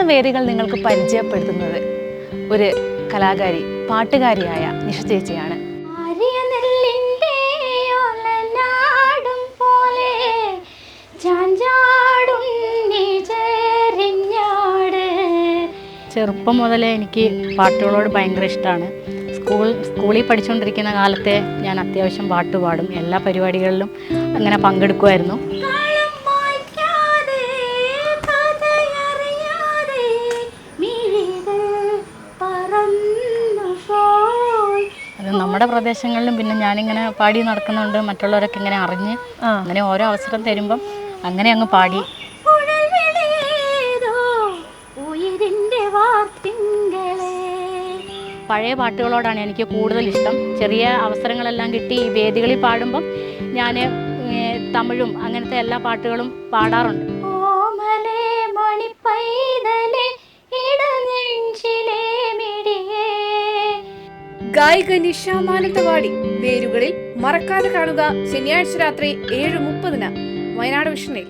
വേദികൾ നിങ്ങൾക്ക് പരിചയപ്പെടുത്തുന്നത് ഒരു കലാകാരി, പാട്ടുകാരിയായ നിഷ ചേച്ചിയാണ്. ചെറുപ്പം മുതലേ എനിക്ക് പാട്ടുകളോട് ഭയങ്കര ഇഷ്ടമാണ്. സ്കൂളിൽ പഠിച്ചുകൊണ്ടിരിക്കുന്ന കാലത്തെ ഞാൻ അത്യാവശ്യം പാട്ട് പാടും. എല്ലാ പരിപാടികളിലും അങ്ങനെ പങ്കെടുക്കുമായിരുന്നു. അത് നമ്മുടെ പ്രദേശങ്ങളിലും പിന്നെ ഞാനിങ്ങനെ പാടി നടക്കുന്നുണ്ട്. മറ്റുള്ളവരൊക്കെ ഇങ്ങനെ അറിഞ്ഞ് അങ്ങനെ ഓരോ അവസരം തരുമ്പം അങ്ങനെ അങ്ങ് പാടി. പഴയ പാട്ടുകളോടാണ് എനിക്ക് കൂടുതൽ ഇഷ്ടം. ചെറിയ അവസരങ്ങളെല്ലാം കിട്ടി ഈ വേദികളിൽ പാടുമ്പം ഞാൻ തമിഴും അങ്ങനത്തെ എല്ലാ പാട്ടുകളും പാടാറുണ്ട്. ഗായിക നിഷ മാനന്തവാടി വേരുകളിൽ മറക്കാതെ കാണുക ശനിയാഴ്ച രാത്രി 7:30 വയനാട് വിഷനിൽ.